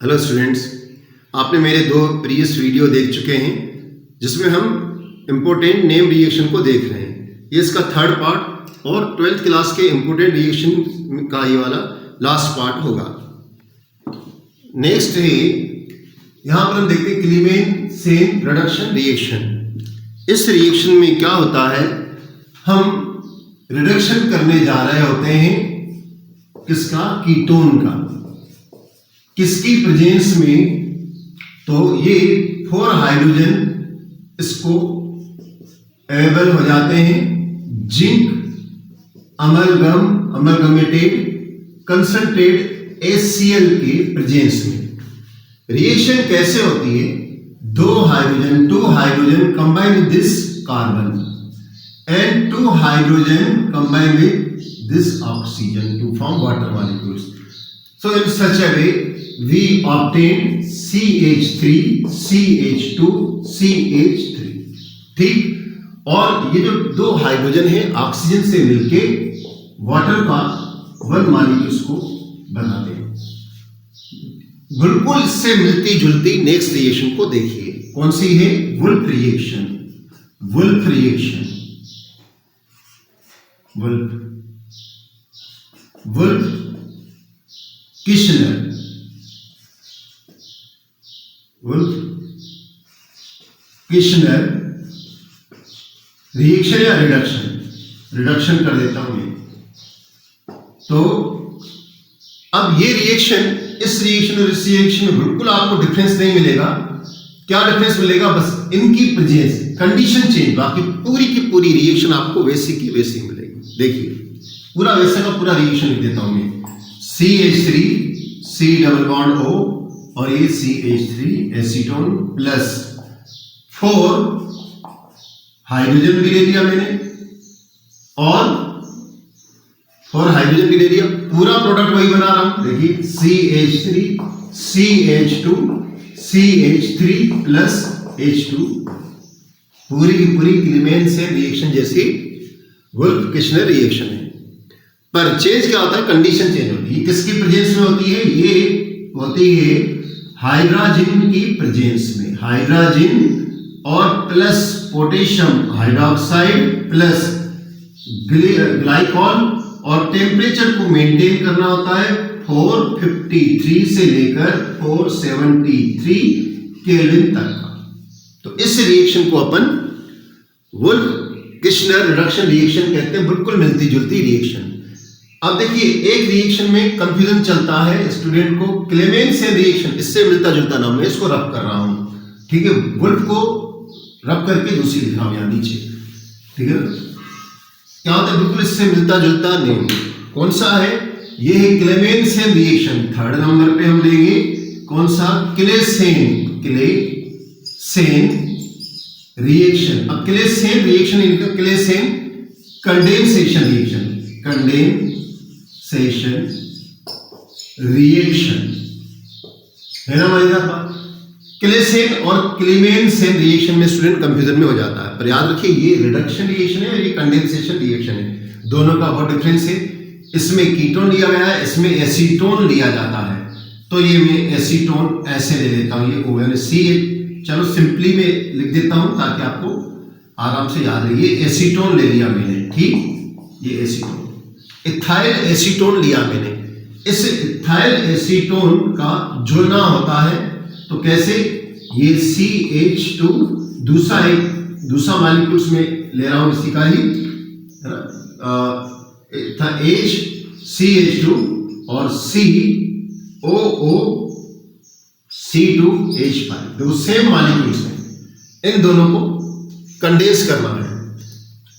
Hello students, आपने मेरे दो प्रीवियस वीडियो देख चुके हैं जिसमें हम इम्पोर्टेंट नेम रिएक्शन को देख रहे हैं। ये इसका थर्ड पार्ट और 12th क्लास के इम्पोर्टेंट रिएक्शन का ये वाला लास्ट पार्ट होगा। नेक्स्ट है यहाँ पर हम देखते हैं क्लीमेन-सेन रिडक्शन रिएक्शन। इस रिएक्शन में क्या होता है, हम रिडक्शन करने जा रहे होते हैं किसका, कीटोन का। किसकी प्रेजेंस में, तो ये 4 हाइड्रोजन इसको अवेलेबल हो जाते हैं जिंक अमलगमेटेड कंसंट्रेट HCl के प्रेजेंस में। रिएक्शन कैसे होती है, 2 hydrogen combine with this carbon and 2 hydrogen combine with this oxygen to form water molecules. So in such a way we obtain CH3, CH2, CH3। ठीक, और ये जो 2 hydrogen है ऑक्सीजन से मिलके वाटर का 1 मॉलिक्यूल्स को बनाते हैं। बिल्कुल इससे मिलती जुलती नेक्स्ट रिएक्शन को देखिए, कौन सी है, Wolff reaction. Wolff reaction, Wolff Kishner, Kishner reaction या रिडक्शन कर देता हूं मैं। तो अब ये रिएक्शन, इस रिएक्शन और इस रिएक्शन में बिल्कुल आपको डिफरेंस नहीं मिलेगा। क्या डिफरेंस मिलेगा, बस इनकी प्रेजेंस, कंडीशन चेंज, बाकी पूरी की पूरी रिएक्शन आपको वैसी की वैसी मिलेगी। देखिए पूरा वैसा का पूरा रिएक्शन लिख देता हूं मैं। CH3 C double bond O और ये CH3 एसीटोन प्लस 4 हाइड्रोजन भी ले लिया मैंने और 4 हाइड्रोजन भी ले लिया, पूरा प्रोडक्ट वही बना रहा हूं। देखिए CH3 CH2 CH3 plus H2, पूरी की पूरी क्लीमेन-सेन रिएक्शन जैसी वुल्फ किशनर रिएक्शन है। पर चेंज क्या होता है, कंडीशन चेंज होती है। किसकी प्रेजेंस में होती है, ये होती है हाइड्रोजन की प्रेजेंस में। हाइड्रोजन और plus potassium hydroxide plus glycol, और टेम्परेचर को मेंटेन करना होता है 453 से लेकर 473 केल्विन तक का। तो इस रिएक्शन को अपन वुल्फ किशनर रिडक्शन रिएक्शन कहते हैं, बिल्कुल मिलती जुलती रिएक्शन। अब देखिए एक रिएक्शन में कंफ्यूजन चलता है स्टूडेंट को, क्लेमेन-सेन रिएक्शन, इससे मिलता जुलता नाम, मैं इसको रब कर रहा हूं, ठीक है। वुल्फ को रब करके दूसरी लिख रहा हूं यहां नीचे, ठीक है। क्या होता है, बिल्कुल इससे मिलता जुलता नेम कौन सा है, ये है क्लेमेन-सेन रिएक्शन। थर्ड नंबर पे हम लेंगे कौन सा, क्लेसेन रिएक्शन। अब क्लेसेन रिएक्शन इनका, क्लेसेन कंडेंसेशन रिएक्शन, कंडेंसेशन रिएक्शन है ना भाई साहब। क्लेसेन और क्लीमेन-सेन रिएक्शन में स्टूडेंट कंफ्यूजन में हो जाता है, पर याद रखिए ये रिडक्शन रिएक्शन है और ये कंडेंसेशन रिएक्शन है, दोनों का बहुत डिफरेंस है। इसमें कीटोन लिया गया है, इसमें एसीटोन लिया जाता है। तो ये मैं एसीटोन ऐसे ले लेता हूं, ये ONC, चलो सिंपली में लिख देता हूं ताकि आपको आराम से याद रहे। ये एसीटोन ले लिया मैंने, ठीक, ये एसीटोन। इथाइल एसीटोन लिया मैंने, इस इथाइल एसीटोन का जुड़ना होता है, तो कैसे, ये CH2 दूसरा मॉलिक्यूल्स में ले रहा हूं इसी का ही, CH2 और COOC2H5, देखो सेम मॉलिक्यूल्स हैं, इन दोनों को कंडेंस करना है।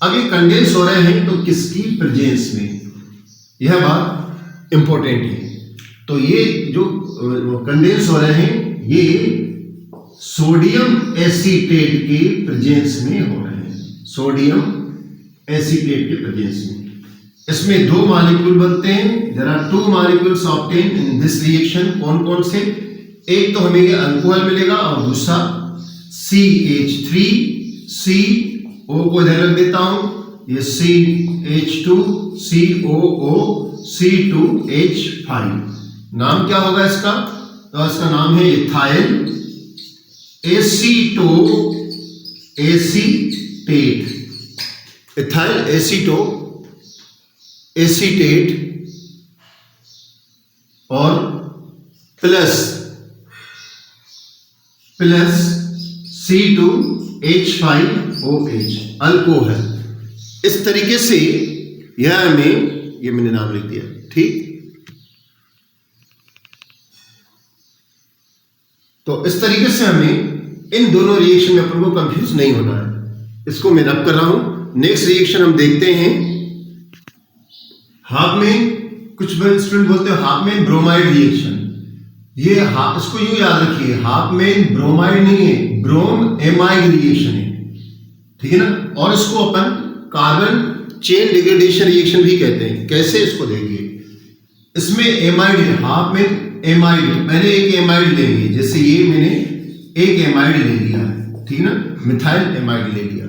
अब ये कंडेंस हो रहे हैं तो किसकी प्रेजेंस में, यह बात इंपॉर्टेंट है। तो ये जो कंडेंस हो रहे हैं ये सोडियम एसीटेट के प्रेजेंस में हो रहे हैं, सोडियम एसीटेट के प्रेजेंस में। इसमें 2 मॉलिक्यूल बनते हैं, there are 2 molecules obtain in this reaction. कौन कौन से, एक तो हमें ये अल्कोहल मिलेगा और दूसरा CH3 CO को इधर रख देता हूं, ये CH2 COO C2H5, नाम क्या होगा इसका, तो इसका नाम है इथाइल एसीटेट, इथाइल एसीटेट और प्लस C2H5OH अल्कोहल। इस तरीके से यह हमें, ये मैंने नाम लिख दिया, ठीक। तो इस तरीके से हमें इन दोनों रिएक्शन में अपन को कंफ्यूज नहीं होना है। इसको मैं रब कर रहा हूं। नेक्स्ट रिएक्शन हम देखते हैं हाफमैन, कुछ स्टूडेंट बोलते हैं हाफमैन ब्रोमाइड रिएक्शन। ये इसको यूं याद रखिए, हाफमैन ब्रोमाइड नहीं है, ब्रोम एमाइड रिएक्शन है, ठीक है ना। और इसको अपन कार्बन चेन डिग्रेडेशन रिएक्शन भी कहते हैं। कैसे, इसको देखिए। इसमें एमाइड है, हाफमैन एमाइड, मैंने एक एमाइड लेंगे, जैसे ये मैंने एक एमाइड ले लिया है, ठीक है ना, मिथाइल एमाइड ले लिया,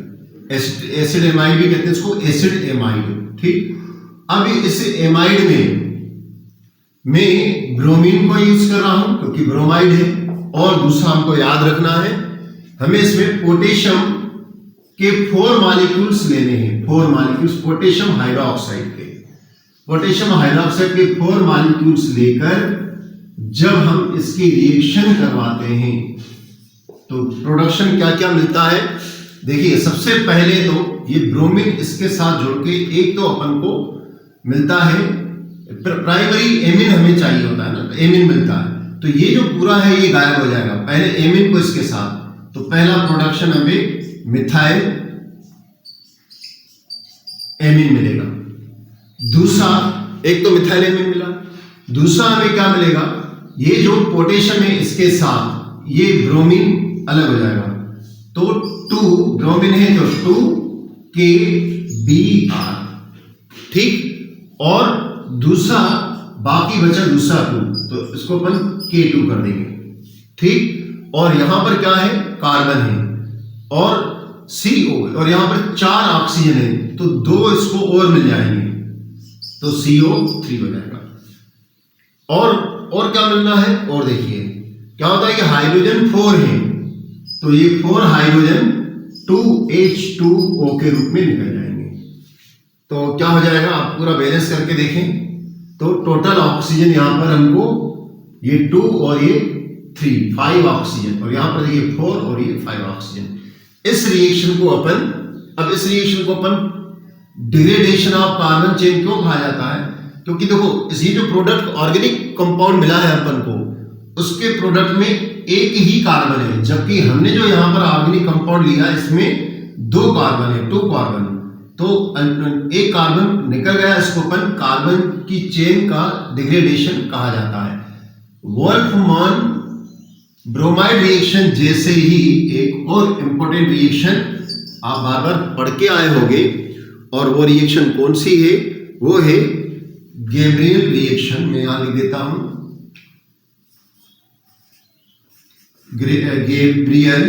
एसिड एमाइड भी कहते हैं इसको, एसिड एमाइड, ठीक। अब इस एमाइड में मैं ब्रोमीन को यूज कर रहा हूं क्योंकि ब्रोमाइड है। और दूसरा हमको याद रखना है, हमें इसमें पोटेशियम के 4 मॉलिक्यूल्स लेने हैं, 4 मॉलिक्यूल्स पोटेशियम हाइड्रोक्साइड के, पोटेशियम हाइड्रोक्साइड के 4 मॉलिक्यूल्स लेकर जब हम इसकी रिएक्शन करवाते हैं तो प्रोडक्शन क्या क्या मिलता है। देखिए, सबसे पहले तो ये ब्रोमीन इसके साथ जुड़ के एक तो अपन को मिलता है प्राइमरी एमिन, हमें चाहिए होता है ना, तो एमिन मिलता है। तो ये जो पूरा है ये गायब हो जाएगा, पहले एमिन को इसके साथ, तो पहला प्रोडक्शन हमें मिथाइल एमिन मिलेगा। दूसरा, एक तो मिथाइल एमिन मिला, दूसरा हमें क्या मिलेगा, ये जो पोटेशियम है इसके साथ ये ब्रोमीन अलग हो जाएगा, तो 2 ब्रोमीन है तो 2KBr, ठीक। और दूसरा बाकी बचा दूसरा 2, तो इसको अपन K2 कर देंगे, ठीक। और यहां पर क्या है, कार्बन है और CO, और यहां पर 4 ऑक्सीजन है तो 2 इसको और मिल जाएंगे, तो CO3 हो जाएगा। और क्या मिलना है, और देखिए क्या होता है कि हाइड्रोजन 4 है तो ये 4 हाइड्रोजन 2H2O के रूप में निकल जाएंगे। तो क्या हो जाएगा, आप पूरा बैलेंस करके देखें तो टोटल ऑक्सीजन यहां पर हमको ये 2 और ये 3, 5 ऑक्सीजन, और यहां पर देखिए 4 और ये 5 ऑक्सीजन। इस रिएक्शन को अपन डिग्रेडेशन ऑफ कार्बन चेन क्यों कहा जाता है, क्योंकि देखो ये जो प्रोडक्ट ऑर्गेनिक कंपाउंड मिला है अपन को, उसके प्रोडक्ट में एक ही कार्बन है, जबकि हमने जो यहां पर ऑर्गेनिक कंपाउंड लिया इसमें 2 कार्बन है, 2 कार्बन, तो एक कार्बन निकल गया, इसको अपन कार्बन की चेन का डिग्रेडेशन कहा जाता है। वोल्फमान ब्रोमाइड रिएक्शन जैसे ही एक और इंपॉर्टेंट रिएक्शन आप बार बार पढ़ के आए होंगे, और वो रिएक्शन कौन सी है, वो है गैब्रियल रिएक्शन। मैं यहां लिख देता हूं, Gabriel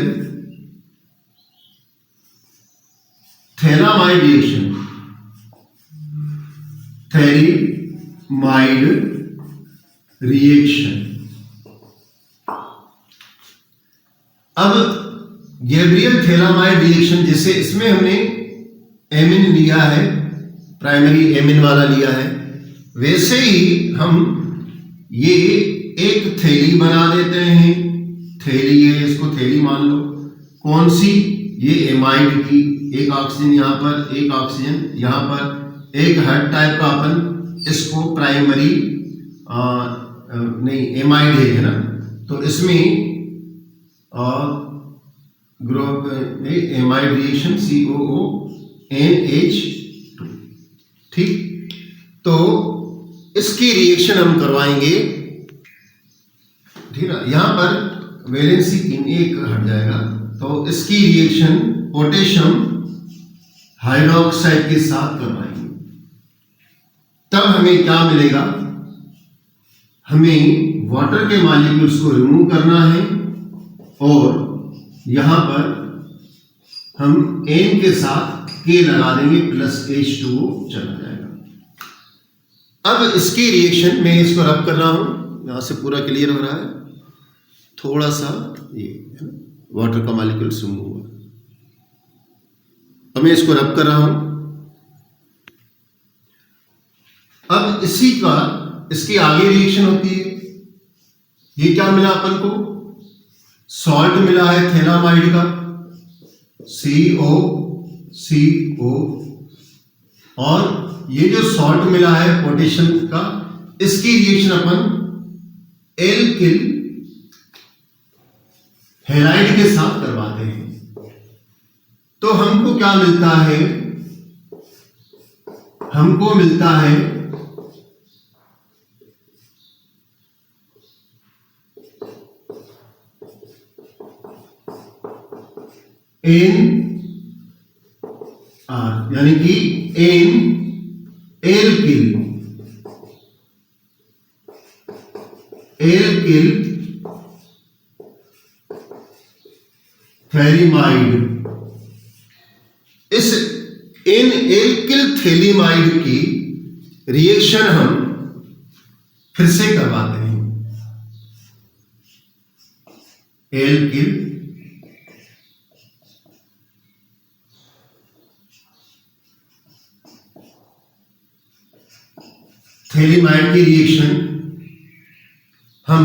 phthalimide reaction, phthalimide reaction. अब गैब्रियल थैलामाइड रिएक्शन, जैसे इसमें हमने एमिन लिया है, प्राइमरी एमिन वाला लिया है, वैसे ही हम ये एक थैली बना देते हैं, थैली है, इसको थैली मान लो, कौन सी, ये एमाइड की, एक ऑक्सीजन यहाँ पर, एक ऑक्सीजन यहाँ पर, एक हर टाइप का अपन इसको प्राइमरी नहीं एमाइड है ना, तो इसमें ग्रुप एमाइड रिएक्शन COONH2, ठीक। तो इसकी रिएक्शन हम करवाएंगे, ठीक है ना। यहां पर वैलेंसी इन एक हट जाएगा, तो इसकी रिएक्शन पोटेशियम हाइड्रोक्साइड के साथ करवाएंगे। तब हमें क्या मिलेगा, हमें वाटर के मॉलिक्यूल्स को रिमूव करना है और यहां पर हम N के साथ K लगा देंगे, प्लस H2O चला जाएगा। अब इसकी रिएक्शन मैं इसको रब कर रहा हूं, यहां से पूरा क्लियर हो रहा है। थोड़ा सा ये वाटर का मॉलिक्यूल्स रिमूव हुआ। अब मैं इसको रब कर रहा हूं। अब इसकी आगे रिएक्शन होती है। ये क्या मिला अपन को? सॉल्ट मिला है थैलामाइड का, CO और ये जो सॉल्ट मिला है पोटेशियम का, इसकी रिएक्शन अपन एल्किल हैलाइड के साथ करवाते हैं। तो हमको क्या मिलता है? हमको मिलता है NR, यानी कि N एल्किल थैलीमाइड। इस N एल्किल थैलीमाइड की रिएक्शन हम फिर से करवाते हैं। एल्किल थैलीमाइड की रिएक्शन हम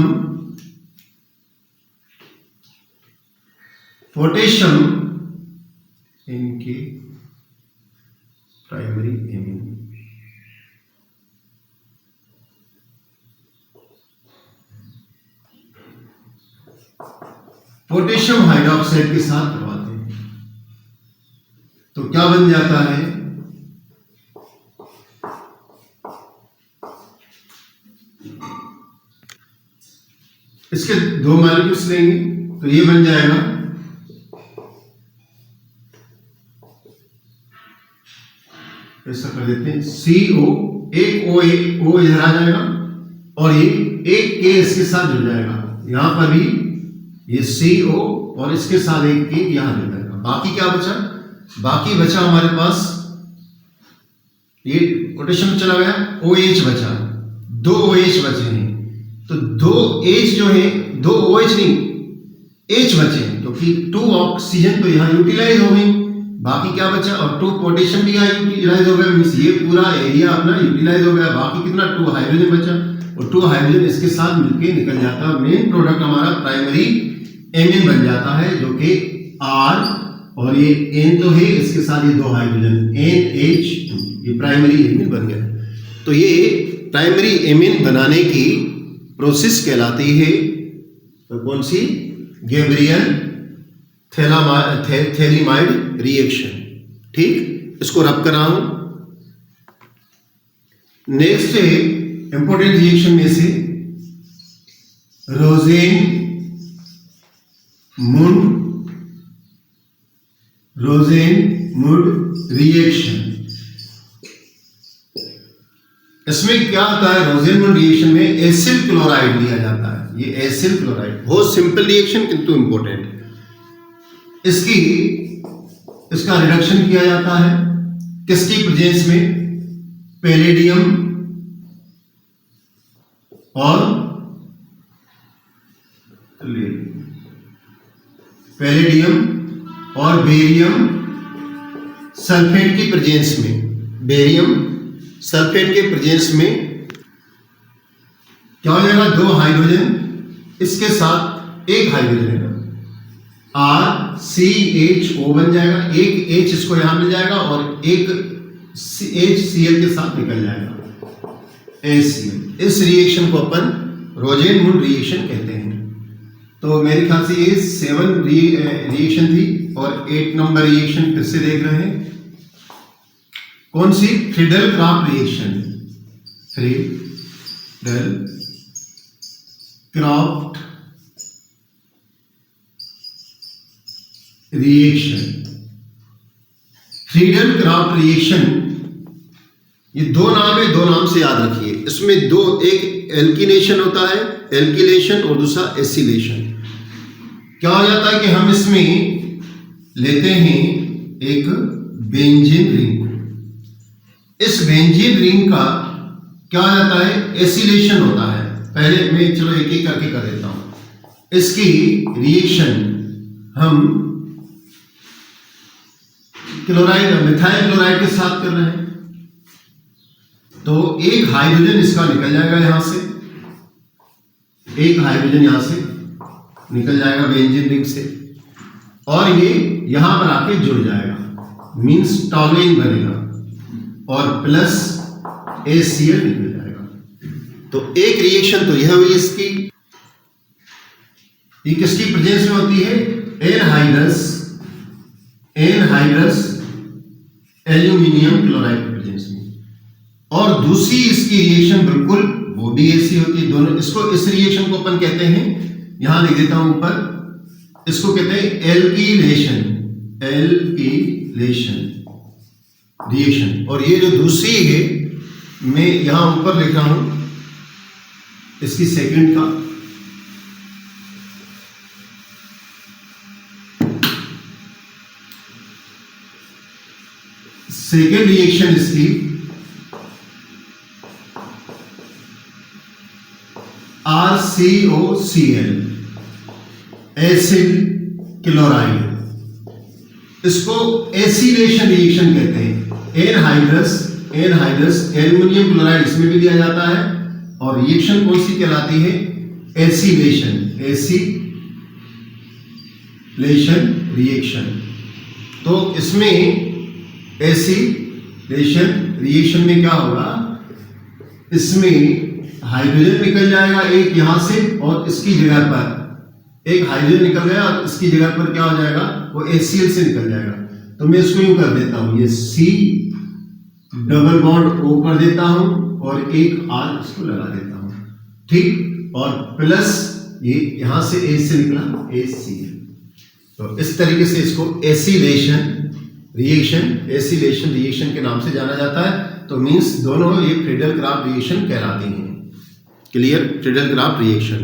पोटेशियम इनके प्राइमरी एमीन पोटेशियम हाइड्रोक्साइड के साथ करवाते हैं। तो क्या बन जाता है? इसके दो मॉलिक्यूल्स लेंगे तो ये बन जाएगा ऐसा कर देते हैं CO, एक O इधर आ जाएगा और ये एक K इसके साथ जुड़ जाएगा। यहां पर भी ये CO और इसके साथ एक K यहां जुड़ जाएगा। बाकी क्या बचा? बाकी बचा हमारे पास ये पोटेशियम चला गया, OH बचा, दो OH बचे हैं। तो दो H जो है, दो OH नहीं H बचे हैं, क्योंकि 2 ऑक्सीजन तो यहाँ यूटिलाइज हो गई। बाकी क्या बचा? और 2 पोटेशियम भी यहाँ यूटिलाइज हो गया, मीन्स ये पूरा एरिया अपना यूटिलाइज हो गया। बाकी कितना? 2 हाइड्रोजन बचा और 2 हाइड्रोजन इसके साथ मिलके निकल जाता है। मेन प्रोडक्ट हमारा प्राइमरी एमीन बन जाता है, जो कि R और ये N तो है, इसके साथ ये 2 हाइड्रोजन NH2, ये प्राइमरी एमीन बन गया। तो ये प्राइमरी एमीन बनाने की प्रोसेस कहलाती है तो कौन सी? Gabriel phthalimide reaction. ठीक, इसको रब करा हूं। नेक्स्ट है इंपॉर्टेंट रिएक्शन में से रोजेनमुड रिएक्शन। इसमें क्या होता है? रोजेनमुड रिएक्शन में एसिल क्लोराइड लिया जाता है। ये एसिल क्लोराइड बहुत सिंपल रिएक्शन किंतु इंपॉर्टेंट। इसका रिडक्शन किया जाता है किसकी प्रेजेंस में? पैलेडियम और बेरियम सल्फेट की प्रेजेंस में। बेरियम सल्फेट के प्रेजेंस में क्या हो जाएगा? 2 हाइड्रोजन, इसके साथ एक हाइड्रोजन है, RCHO बन जाएगा। एक H इसको यहां मिल जाएगा और एक HCl के साथ निकल जाएगा HCl। इस रिएक्शन को अपन रोजेनमुड रिएक्शन कहते हैं। तो मेरे ख्याल से ये 7 रिएक्शन थी और 8 नंबर रिएक्शन फिर से देख रहे हैं। कौन सी? Friedel Crafts reaction. Friedel Crafts reaction. Friedel Crafts reaction, ये 2 नाम है, 2 नाम से याद रखिए। इसमें एक एल्किनेशन होता है, एल्किलेशन, और दूसरा एसिलेशन। क्या हो जाता है कि हम इसमें लेते हैं एक बेंजीन रिंग। इस बेंजीन रिंग का क्या हो जाता है? एसिलेशन होता है। पहले मैं चलो एक एक करके कर देता हूं। इसकी रिएक्शन हम क्लोराइड मिथाइल क्लोराइड के साथ कर रहे हैं, तो एक हाइड्रोजन इसका निकल जाएगा यहां से, एक हाइड्रोजन यहां से निकल जाएगा बेंजीन रिंग से, और ये यहां पर आके जुड़ जाएगा, मींस टॉलुइन बनेगा और प्लस ACl निकल जाएगा। तो एक रिएक्शन तो यह हुई इसकी, ये किसकी प्रेजेंस में होती है? एनहाइड्रस एल्यूमिनियम क्लोराइड की प्रेजेंस में। और दूसरी इसकी रिएक्शन बिल्कुल वो भी ऐसी होती है, दोनों इसको इस रिएक्शन को अपन कहते हैं, यहां लिख देता हूं ऊपर, इसको कहते हैं एल्कीलेशन रिएक्शन। और ये जो दूसरी है मैं यहां ऊपर लिख रहा हूं इसकी सेकंड का, सेकेंड रिएक्शन इसकी RCOCl एसिड क्लोराइड, इसको एसिलेशन रिएक्शन कहते हैं। एनहाइड्रस एल्युमिनियम क्लोराइड इसमें भी दिया जाता है, और रिएक्शन कौन सी कहलाती है? Acylation reaction. तो इसमें एसिलेशन रिएक्शन में क्या होगा? इसमें हाइड्रोजन निकल जाएगा एक यहां से, और इसकी जगह पर एक हाइड्रोजन निकल गया और इसकी जगह पर क्या हो जाएगा? वो HCl से निकल जाएगा। तो मैं इसको यूं कर देता हूं, ये C डबल बॉन्ड O कर देता हूं और एक R इसको लगा देता हूं, ठीक, और प्लस ये यहां से H से निकला HCl। तो इस तरीके से इसको एसिलेशन रिएक्शन के नाम से जाना जाता है। तो मींस दोनों ये फ्रीडल-क्राफ्ट रिएक्शन कहलाती हैं। क्लियर? Friedel-Crafts reaction.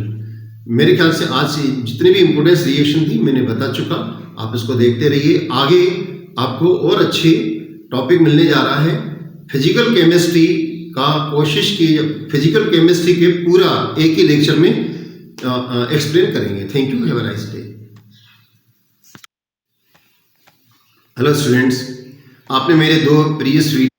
मेरे ख्याल से आज से जितनी भी इंपोर्टेंस रिएक्शन थी मैंने बता चुका, आप इसको देखते रहिए। आगे आपको और अच्छे टॉपिक मिलने जा रहा है। फिजिकल केमिस्ट्री का कोशिश की, फिजिकल केमिस्ट्री के पूरा एक ही लेक्चर में एक्सप्लेन करेंगे। Thank you, have a nice day. Hello students, आपने मेरे 2 प्रीवियस वीडियो